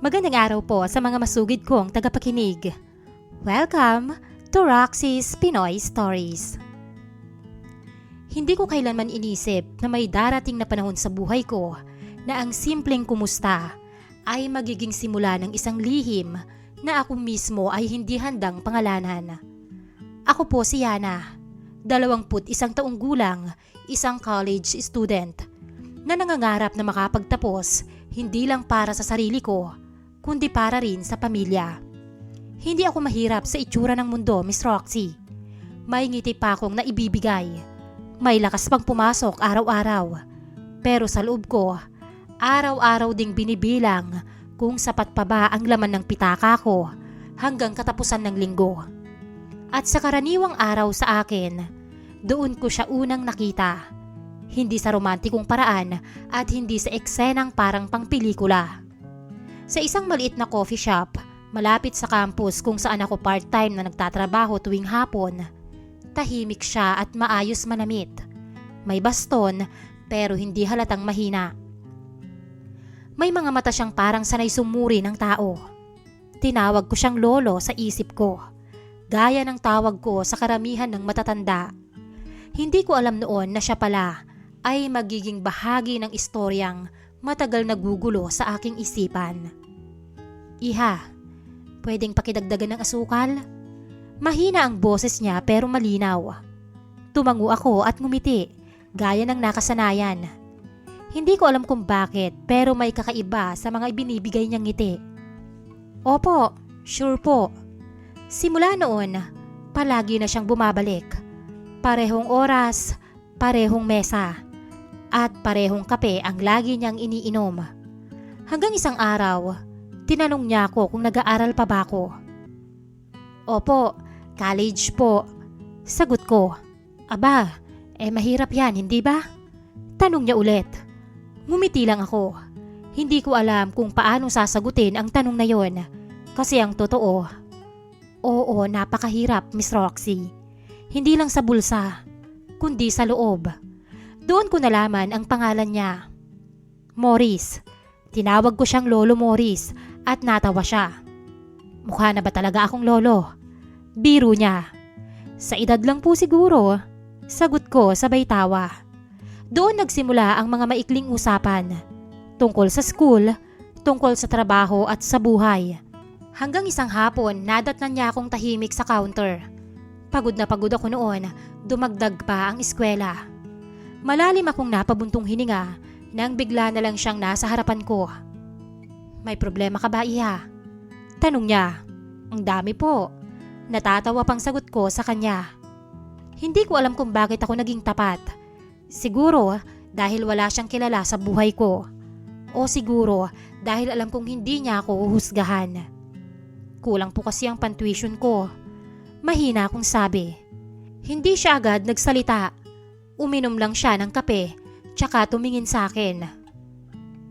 Magandang araw po sa mga masugid kong tagapakinig. Welcome to Roxy's Pinoy Stories. Hindi ko kailanman inisip na may darating na panahon sa buhay ko na ang simpleng kumusta ay magiging simula ng isang lihim na ako mismo ay hindi handang pangalanan. Ako po si Yana, 21 taong gulang, isang college student na nangangarap na makapagtapos hindi lang para sa sarili ko, kundi para rin sa pamilya. Hindi ako mahirap sa itsura ng mundo, Miss Roxy. May ngiti pa akong naibibigay. May lakas pang pumasok araw-araw. Pero sa loob ko, araw-araw ding binibilang kung sapat pa ba ang laman ng pitaka ko hanggang katapusan ng linggo. At sa karaniwang araw sa akin, doon ko siya unang nakita. Hindi sa romantikong paraan at hindi sa eksenang parang pangpelikula. Sa isang maliit na coffee shop, malapit sa campus kung saan ako part-time na nagtatrabaho tuwing hapon, tahimik siya at maayos manamit. May baston pero hindi halatang mahina. May mga mata siyang parang sanay sumuri ng tao. Tinawag ko siyang lolo sa isip ko, gaya ng tawag ko sa karamihan ng matatanda. Hindi ko alam noon na siya pala ay magiging bahagi ng istoryang matagal nagugulo sa aking isipan. Iha, pwedeng pakidagdagan ng asukal? Mahina ang boses niya pero malinaw. Tumango ako at ngumiti, gaya ng nakasanayan. Hindi ko alam kung bakit pero may kakaiba sa mga ibinibigay niyang ngiti. Opo, sure po. Simula noon, palagi na siyang bumabalik. Parehong oras, parehong mesa, at parehong kape ang lagi niyang iniinom. Hanggang isang araw, tinanong niya ako kung nag-aaral pa ba ako. Opo, college po. Sagot ko, aba, mahirap yan, hindi ba? Tanong niya ulit. Ngumiti lang ako. Hindi ko alam kung paano sasagutin ang tanong na yon. Kasi ang totoo, oo, napakahirap, Miss Roxy. Hindi lang sa bulsa, kundi sa loob. Doon ko nalaman ang pangalan niya. Morris. Tinawag ko siyang Lolo Morris at natawa siya. Mukha na ba talaga akong lolo? Biro niya. Sa edad lang po siguro. Sagot ko sabay tawa. Doon nagsimula ang mga maikling usapan. Tungkol sa school, tungkol sa trabaho at sa buhay. Hanggang isang hapon, nadatnan niya akong tahimik sa counter. Pagod na pagod ako noon, dumagdag pa ang eskwela. Malalim akong napabuntong hininga nang bigla na lang siyang nasa harapan ko. May problema ka ba, Iha? Tanong niya. Ang dami po. Natatawa pang sagot ko sa kanya. Hindi ko alam kung bakit ako naging tapat. Siguro dahil wala siyang kilala sa buhay ko. O siguro dahil alam kong hindi niya ako uhusgahan. Kulang po kasi ang pantuition ko. Mahina akong sabi. Hindi siya agad nagsalita. Uminom lang siya ng kape, tsaka tumingin sa akin.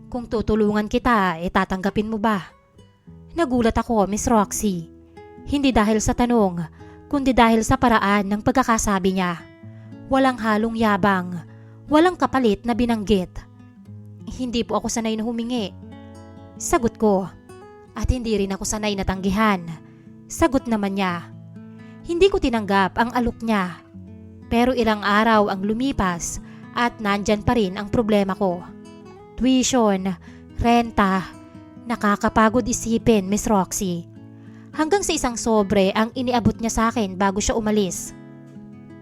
Kung tutulungan kita, tatanggapin mo ba? Nagulat ako, Miss Roxy. Hindi dahil sa tanong, kundi dahil sa paraan ng pagkakasabi niya. Walang halong yabang, walang kapalit na binanggit. Hindi po ako sanay na humingi. Sagot ko. At hindi rin ako sanay na tanggihan. Sagot naman niya. Hindi ko tinanggap ang alok niya. Pero ilang araw ang lumipas at nandyan pa rin ang problema ko. Tuition, renta, nakakapagod isipin, Miss Roxy. Hanggang sa isang sobre ang iniabot niya sa akin bago siya umalis.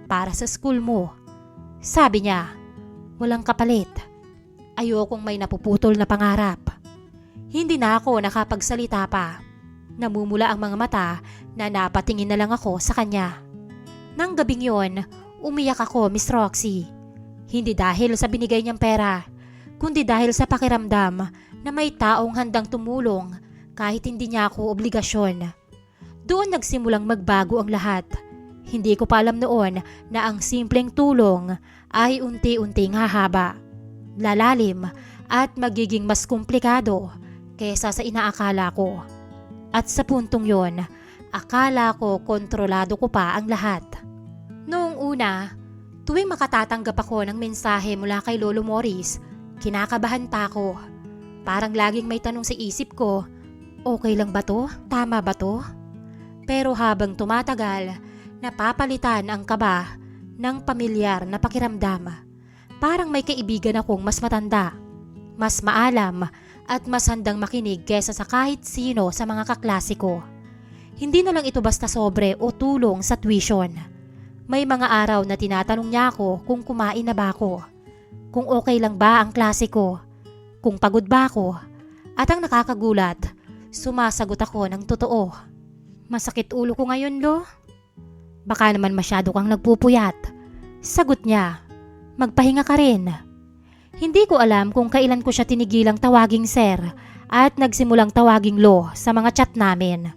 Para sa school mo. Sabi niya, walang kapalit. Ayokong may napuputol na pangarap. Hindi na ako nakapagsalita pa. Namumula ang mga mata na napatingin na lang ako sa kanya. Nang gabing yon, umiyak ako, Miss Roxy. Hindi dahil sa binigay niyang pera, kundi dahil sa pakiramdam na may taong handang tumulong kahit hindi niya ako obligasyon. Doon nagsimulang magbago ang lahat. Hindi ko pa alam noon na ang simpleng tulong ay unti-unting hahaba, lalalim at magiging mas komplikado kaysa sa inaakala ko. At sa puntong yon, akala ko kontrolado ko pa ang lahat. Noong una, tuwing makatatanggap ako ng mensahe mula kay Lolo Morris, kinakabahan pa ako. Parang laging may tanong sa isip ko, Okay lang ba to? Tama ba to? Pero habang tumatagal, napapalitan ang kaba ng pamilyar na pakiramdam. Parang may kaibigan akong mas matanda, mas maalam at mas handang makinig kesa sa kahit sino sa mga kaklase ko. Hindi na lang ito basta sobre o tulong sa tuition. May mga araw na tinatanong niya ako kung kumain na ba ako, kung okay lang ba ang klase ko, kung pagod ba ako, at ang nakakagulat, sumasagot ako ng totoo. Masakit ulo ko ngayon, Lo. Baka naman masyado kang nagpupuyat. Sagot niya, magpahinga ka rin. Hindi ko alam kung kailan ko siya tinigilang tawaging sir at nagsimulang tawaging Lo sa mga chat namin.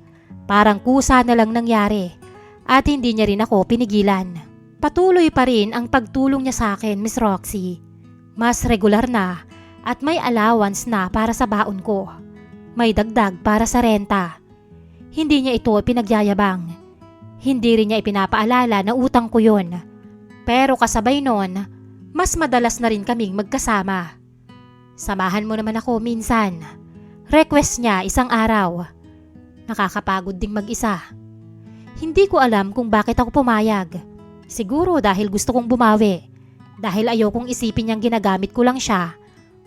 Parang kusa na lang nangyari at hindi niya rin ako pinigilan. Patuloy pa rin ang pagtulong niya sa akin, Miss Roxy. Mas regular na at may allowance na para sa baon ko. May dagdag para sa renta. Hindi niya ito pinagyayabang. Hindi rin niya ipinapaalala na utang ko yun. Pero kasabay nun, mas madalas na rin kaming magkasama. Samahan mo naman ako minsan. Request niya isang araw. Nakakapagod ding mag-isa. Hindi ko alam kung bakit ako pumayag. Siguro dahil gusto kong bumawi. Dahil ayokong isipin niyang ginagamit ko lang siya.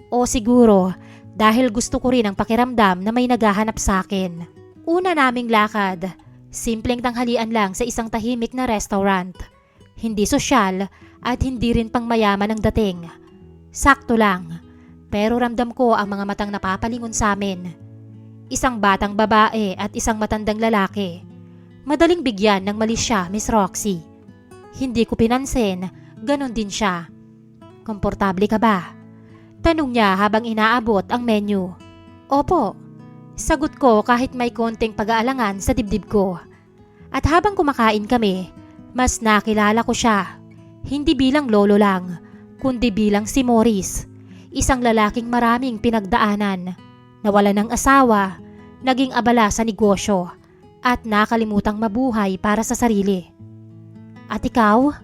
O siguro dahil gusto ko rin ang pakiramdam na may naghahanap sa akin. Una naming lakad, simpleng tanghalian lang sa isang tahimik na restaurant. Hindi sosyal at hindi rin pang mayaman ang dating. Sakto lang, pero ramdam ko ang mga matang napapalingon sa amin. Isang batang babae at isang matandang lalaki. Madaling bigyan ng mali siya, Miss Roxy. Hindi ko pinansin, ganon din siya. Komportable ka ba? Tanong niya habang inaabot ang menu. Opo. Sagot ko kahit may konting pag-aalangan sa dibdib ko. At habang kumakain kami, mas nakilala ko siya. Hindi bilang lolo lang, kundi bilang si Morris. Isang lalaking maraming pinagdaanan. Nawala ng asawa, naging abala sa negosyo, at nakalimutang mabuhay para sa sarili. At ikaw?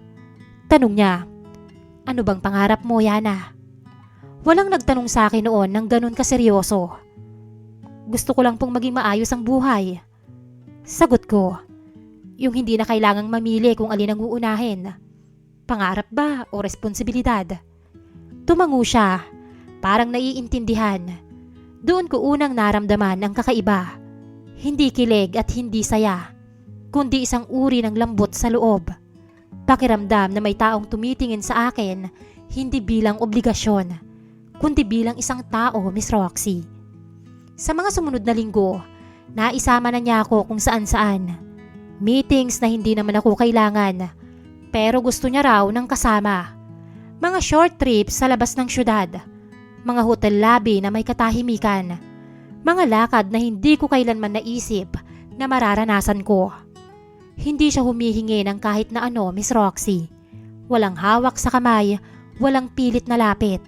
Tanong niya. Ano bang pangarap mo, Yana? Walang nagtanong sa akin noon ng ganun kaseryoso. Gusto ko lang pong maging maayos ang buhay. Sagot ko, yung hindi na kailangang mamili kung alin ang uunahin. Pangarap ba o responsibilidad? Tumango siya, parang naiintindihan. Doon ko unang naramdaman ang kakaiba. Hindi kilig at hindi saya, kundi isang uri ng lambot sa loob. Pakiramdam na may taong tumitingin sa akin, hindi bilang obligasyon, kundi bilang isang tao, Miss Roxy. Sa mga sumunod na linggo, naisama na niya ako kung saan-saan. Meetings na hindi naman ako kailangan, pero gusto niya raw ng kasama. Mga short trips sa labas ng syudad, mga hotel lobby na may katahimikan, mga lakad na hindi ko kailanman naisip na mararanasan ko. Hindi siya humihingi ng kahit na ano, Miss Roxy. Walang hawak sa kamay, walang pilit na lapit,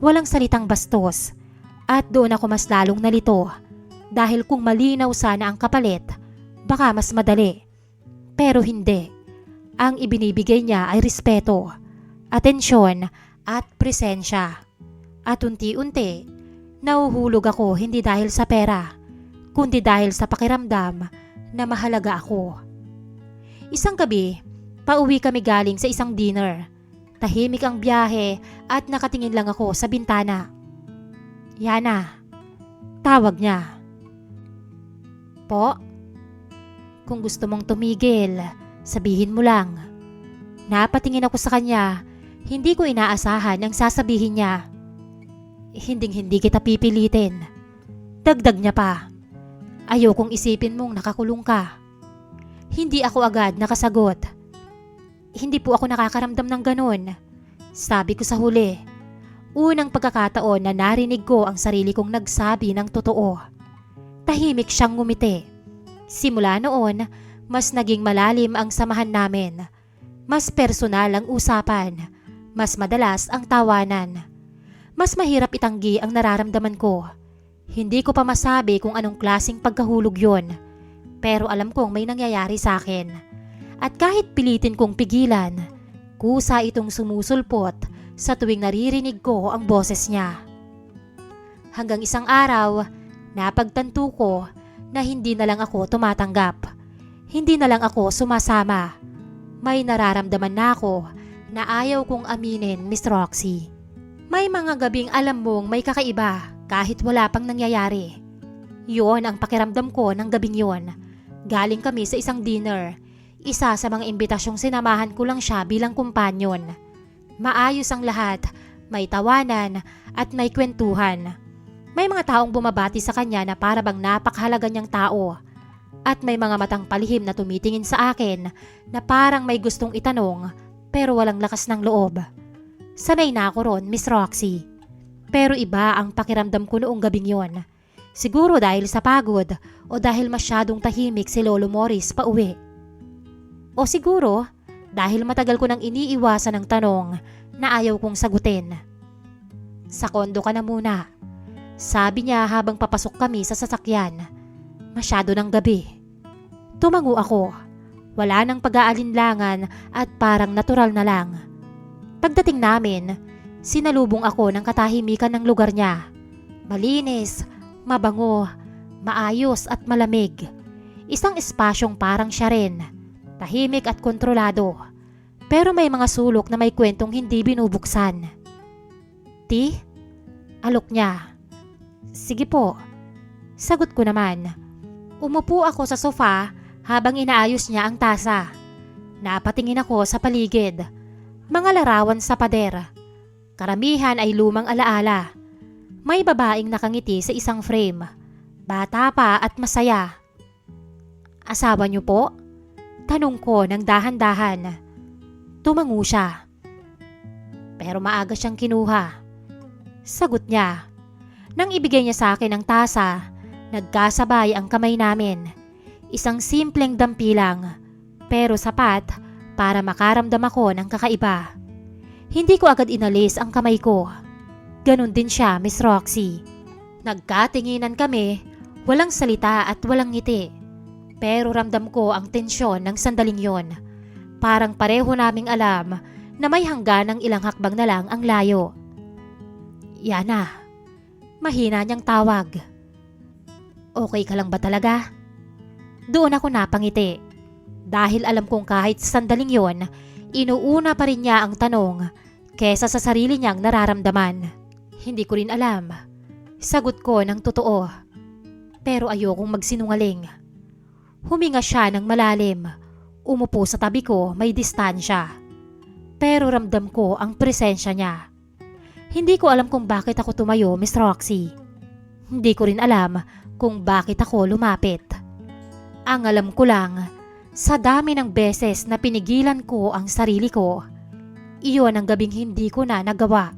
walang salitang bastos. At doon ako mas lalong nalito dahil kung malinaw sana ang kapalit, baka mas madali. Pero hindi. Ang ibinibigay niya ay respeto, atensyon at presensya. At unti-unti, nahuhulog ako hindi dahil sa pera, kundi dahil sa pakiramdam na mahalaga ako. Isang gabi, pauwi kami galing sa isang dinner. Tahimik ang biyahe at nakatingin lang ako sa bintana. Yana, tawag niya. Po? Kung gusto mong tumigil, sabihin mo lang. Napatingin ako sa kanya, hindi ko inaasahan ang sasabihin niya. Hinding-hindi kita pipilitin. Dagdag niya pa. Ayokong isipin mong nakakulong ka. Hindi ako agad nakasagot. Hindi po ako nakakaramdam ng ganun. Sabi ko sa huli. Unang pagkakataon na narinig ko ang sarili kong nagsabi ng totoo. Tahimik siyang ngumiti. Simula noon, mas naging malalim ang samahan namin. Mas personal ang usapan. Mas madalas ang tawanan. Mas mahirap itanggi ang nararamdaman ko. Hindi ko pa masabi kung anong klaseng pagkahulog yon. Pero alam kong may nangyayari sa akin. At kahit pilitin kong pigilan, kusa itong sumusulpot sa tuwing naririnig ko ang boses niya. Hanggang isang araw, napagtanto ko na hindi na lang ako tumatanggap. Hindi na lang ako sumasama. May nararamdaman na ako na ayaw kong aminin, Miss Roxy. May mga gabing alam mong may kakaiba kahit wala pang nangyayari. Yun ang pakiramdam ko ng gabing yon. Galing kami sa isang dinner. Isa sa mga imbitasyong sinamahan ko lang siya bilang kumpanyon. Maayos ang lahat, may tawanan at may kwentuhan. May mga taong bumabati sa kanya na para bang napakahalaga niyang tao. At may mga matang palihim na tumitingin sa akin na parang may gustong itanong pero walang lakas ng loob. Sanay na ako ron, Miss Roxy. Pero iba ang pakiramdam ko noong gabing yon. Siguro dahil sa pagod o dahil masyadong tahimik si Lolo Morris pauwi. O siguro dahil matagal ko nang iniiwasan ang tanong na ayaw kong sagutin. Sa kondo ka na muna, sabi niya habang papasok kami sa sasakyan. Masyado ng gabi. Tumango ako. Wala nang pag-aalinlangan at parang natural na lang. Pagdating namin, sinalubong ako ng katahimikan ng lugar niya. Malinis, mabango, maayos at malamig. Isang espasyong parang siya rin. Tahimik at kontrolado. Pero may mga sulok na may kwentong hindi binubuksan. Ti? Alok niya. Sige po. Sagot ko naman. Umupo ako sa sofa habang inaayos niya ang tasa. Napatingin ako sa paligid. Mga larawan sa pader. Karamihan ay lumang alaala. May babaeng nakangiti sa isang frame. Bata pa at masaya. Asawa niyo po? Tanong ko ng dahan-dahan. Tumango siya. Pero maaga siyang kinuha. Sagot niya. Nang ibigay niya sa akin ang tasa, nagkasabay ang kamay namin. Isang simpleng dampi lang, pero sapat para makaramdam ako ng kakaiba. Hindi ko agad inalis ang kamay ko. Ganon din siya, Miss Roxy. Nagkatinginan kami, walang salita at walang ngiti. Pero ramdam ko ang tensyon ng sandaling yon. Parang pareho naming alam na may hangganang ilang hakbang na lang ang layo. Yana, mahina niyang tawag. Okay ka lang ba talaga? Doon ako napangiti. Dahil alam kong kahit sandaling yon, inuuna pa rin niya ang tanong kesa sa sarili niyang nararamdaman. Hindi ko rin alam. Sagot ko ng totoo. Pero ayokong magsinungaling. Huminga siya ng malalim. Umupo sa tabi ko, may distansya. Pero ramdam ko ang presensya niya. Hindi ko alam kung bakit ako tumayo, Miss Roxy. Hindi ko rin alam kung bakit ako lumapit. Ang alam ko lang, sa dami ng beses na pinigilan ko ang sarili ko, iyon ang gabing hindi ko na nagawa.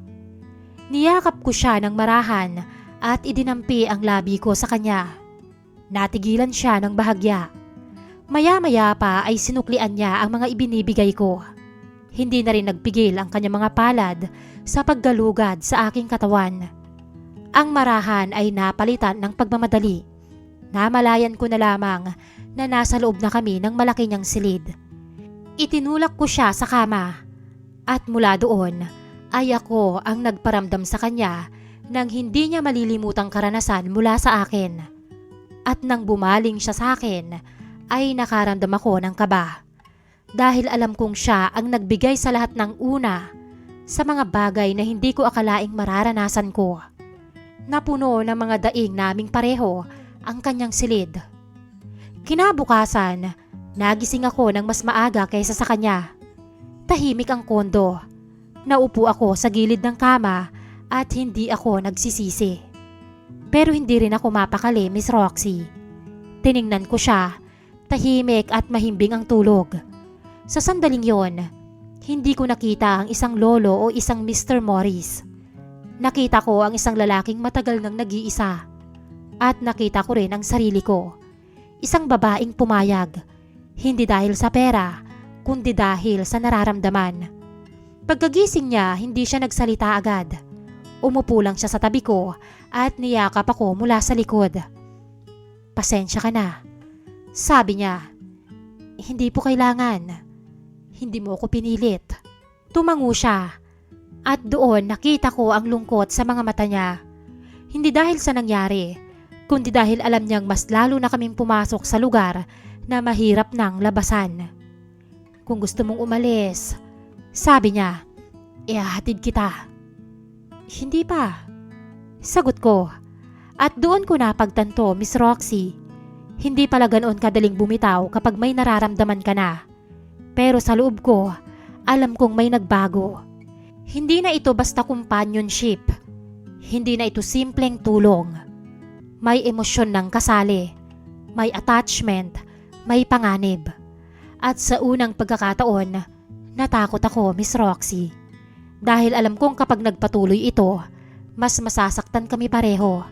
Niyakap ko siya ng marahan at idinampi ang labi ko sa kanya. Natigilan siya ng bahagya. Maya-maya pa ay sinuklian niya ang mga ibinibigay ko. Hindi na rin nagpigil ang kanyang mga palad sa paggalugad sa aking katawan. Ang marahan ay napalitan ng pagmamadali. Namalayan ko na lamang na nasa loob na kami ng malaki niyang silid. Itinulak ko siya sa kama at mula doon ay ako ang nagparamdam sa kanya ng hindi niya malilimutang karanasan mula sa akin. At nang bumaling siya sa akin ay nakaramdam ako ng kaba. Dahil alam kong siya ang nagbigay sa lahat ng una sa mga bagay na hindi ko akalaing mararanasan ko. Napuno ng mga daing naming pareho ang kanyang silid. Kinabukasan, nagising ako ng mas maaga kaysa sa kanya. Tahimik ang kondo. Naupo ako sa gilid ng kama at hindi ako nagsisisi. Pero hindi rin ako mapakali, Miss Roxy. Tiningnan ko siya, tahimik at mahimbing ang tulog. Sa sandaling yon, hindi ko nakita ang isang lolo o isang Mr. Morris. Nakita ko ang isang lalaking matagal nang nag-iisa. At nakita ko rin ang sarili ko. Isang babaeng pumayag. Hindi dahil sa pera, kundi dahil sa nararamdaman. Pagkagising niya, hindi siya nagsalita agad. Umupo lang siya sa tabi ko at niyakap ako mula sa likod. Pasensya ka na, sabi niya. Hindi po kailangan. Hindi mo ako pinilit. Tumango siya at doon nakita ko ang lungkot sa mga mata niya. Hindi dahil sa nangyari, kundi dahil alam niyang mas lalo na kaming pumasok sa lugar na mahirap nang labasan. Kung gusto mong umalis, sabi niya, ihahatid kita. Hindi pa, sagot ko. At doon ko napagtanto, Miss Roxy, hindi pala ganoon kadaling bumitaw kapag may nararamdaman ka na. Pero sa loob ko, alam kong may nagbago. Hindi na ito basta companionship. Hindi na ito simpleng tulong. May emosyon ng kasali. May attachment. May panganib. At sa unang pagkakataon, natakot ako, Miss Roxy. Dahil alam kong kapag nagpatuloy ito, mas masasaktan kami pareho.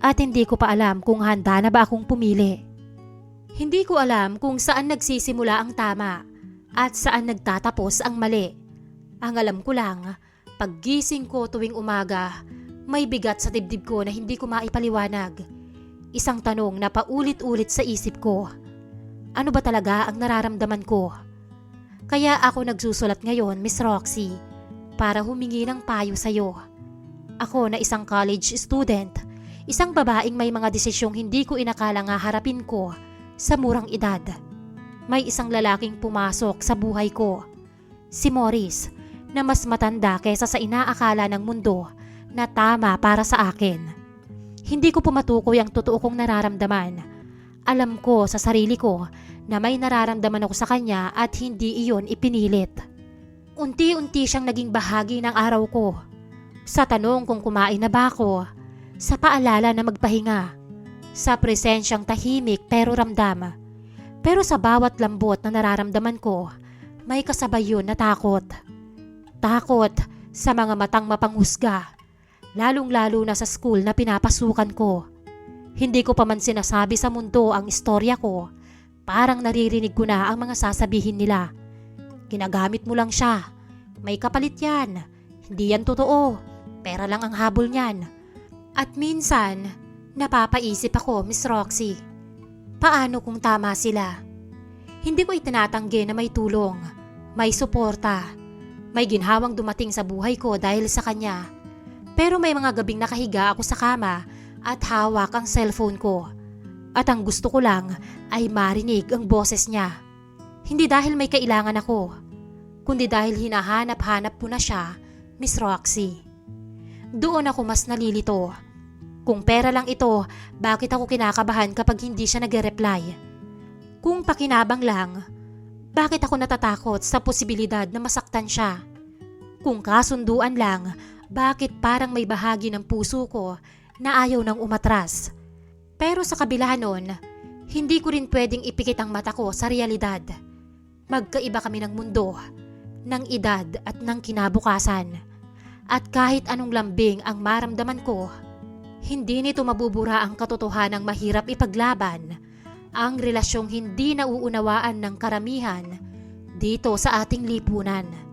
At hindi ko pa alam kung handa na ba akong pumili. Hindi ko alam kung saan nagsisimula ang tama at saan nagtatapos ang mali. Ang alam ko lang, paggising ko tuwing umaga, may bigat sa dibdib ko na hindi ko maipaliwanag. Isang tanong na paulit-ulit sa isip ko. Ano ba talaga ang nararamdaman ko? Kaya ako nagsusulat ngayon, Miss Roxy, para humingi ng payo sa'yo. Ako na isang college student, isang babaeng may mga desisyong hindi ko inakala nga harapin ko sa murang edad. May isang lalaking pumasok sa buhay ko, si Morris, na mas matanda kaysa sa inaakala ng mundo na tama para sa akin. Hindi ko pumatukoy ang totoo kong nararamdaman. Alam ko sa sarili ko na may nararamdaman ako sa kanya at hindi iyon ipinilit. Unti-unti siyang naging bahagi ng araw ko. Sa tanong kung kumain na ba ako, sa paalala na magpahinga, sa presensyang tahimik pero ramdam. Pero sa bawat lambot na nararamdaman ko, may kasabay yun na takot. Takot sa mga matang mapanghusga, lalong-lalo na sa school na pinapasukan ko. Hindi ko pa man sinasabi sa mundo ang istorya ko, parang naririnig ko na ang mga sasabihin nila. Ginagamit mo lang siya, may kapalit yan, hindi yan totoo, pera lang ang habol niyan. At minsan, napapaisip ako, Miss Roxy, paano kung tama sila? Hindi ko itinatanggi na may tulong, may suporta, may ginhawang dumating sa buhay ko dahil sa kanya. Pero may mga gabing nakahiga ako sa kama at hawak ang cellphone ko. At ang gusto ko lang ay marinig ang boses niya. Hindi dahil may kailangan ako, kundi dahil hinahanap-hanap ko na siya, Miss Roxy. Doon ako mas nalilito. Kung pera lang ito, bakit ako kinakabahan kapag hindi siya nag-reply? Kung pakinabang lang, bakit ako natatakot sa posibilidad na masaktan siya? Kung kasunduan lang, bakit parang may bahagi ng puso ko na ayaw nang umatras? Pero sa kabila nun, hindi ko rin pwedeng ipikit ang mata ko sa realidad. Magkaiba kami ng mundo, ng edad at ng kinabukasan. At kahit anong lambing ang maramdaman ko, hindi nito mabubura ang katotohanang mahirap ipaglaban, ang relasyong hindi nauunawaan ng karamihan dito sa ating lipunan.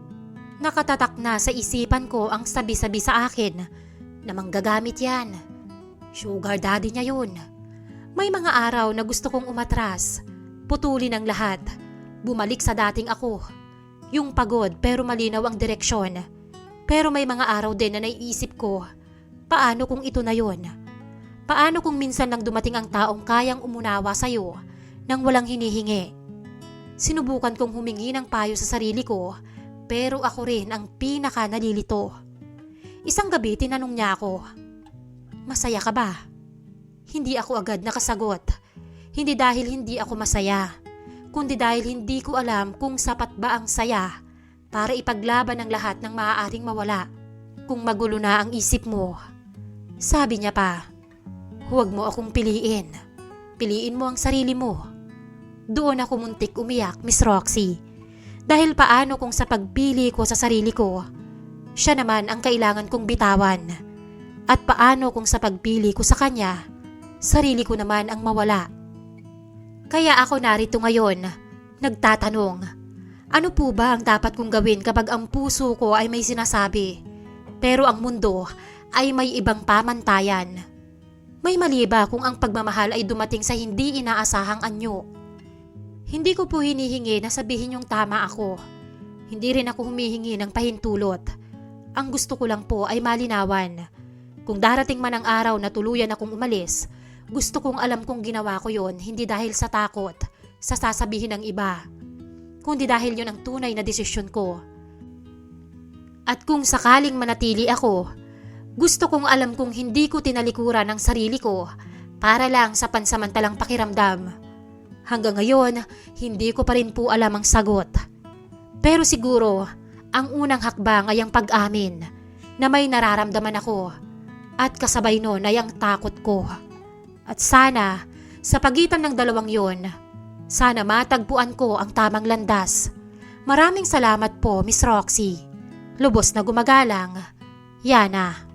Nakatatak na sa isipan ko ang sabi-sabi sa akin na manggagamit yan. Sugar daddy niya yun. May mga araw na gusto kong umatras, putulin ang lahat, bumalik sa dating ako. Yung pagod pero malinaw ang direksyon. Pero may mga araw din na naiisip ko, paano kung ito na yun? Paano kung minsan lang dumating ang taong kayang umunawa sa'yo nang walang hinihingi? Sinubukan kong humingi ng payo sa sarili ko, pero ako rin ang pinaka nalilito. Isang gabi tinanong niya ako, masaya ka ba? Hindi ako agad nakasagot. Hindi dahil hindi ako masaya, kundi dahil hindi ko alam kung sapat ba ang saya para ipaglaban ang lahat ng maaaring mawala. Kung magulo na ang isip mo, sabi niya pa, huwag mo akong piliin. Piliin mo ang sarili mo. Doon ako muntik umiyak, Miss Roxy. Dahil paano kung sa pagpili ko sa sarili ko, siya naman ang kailangan kong bitawan. At paano kung sa pagpili ko sa kanya, sarili ko naman ang mawala. Kaya ako narito ngayon, nagtatanong, ano po ba ang dapat kong gawin kapag ang puso ko ay may sinasabi, pero ang mundo ay may ibang pamantayan? May mali ba kung ang pagmamahal ay dumating sa hindi inaasahang anyo? Hindi ko po hinihingi na sabihin yung tama ako. Hindi rin ako humihingi ng pahintulot. Ang gusto ko lang po ay malinawan. Kung darating man ang araw na tuluyan akong umalis, Gusto kong alam kung ginawa ko yon hindi dahil sa takot, sa sasabihin ng iba, kundi dahil yon ang tunay na desisyon ko. At kung sakaling manatili ako, gusto kong alam kung hindi ko tinalikuran ang sarili ko para lang sa pansamantalang pakiramdam. Hanggang ngayon, hindi ko pa rin po alam ang sagot. Pero siguro, ang unang hakbang ay ang pag-amin na may nararamdaman ako at kasabay nun ay ang takot ko. At sana, sa pagitan ng dalawang yon, sana matagpuan ko ang tamang landas. Maraming salamat po, Miss Roxy. Lubos na gumagalang, Yana.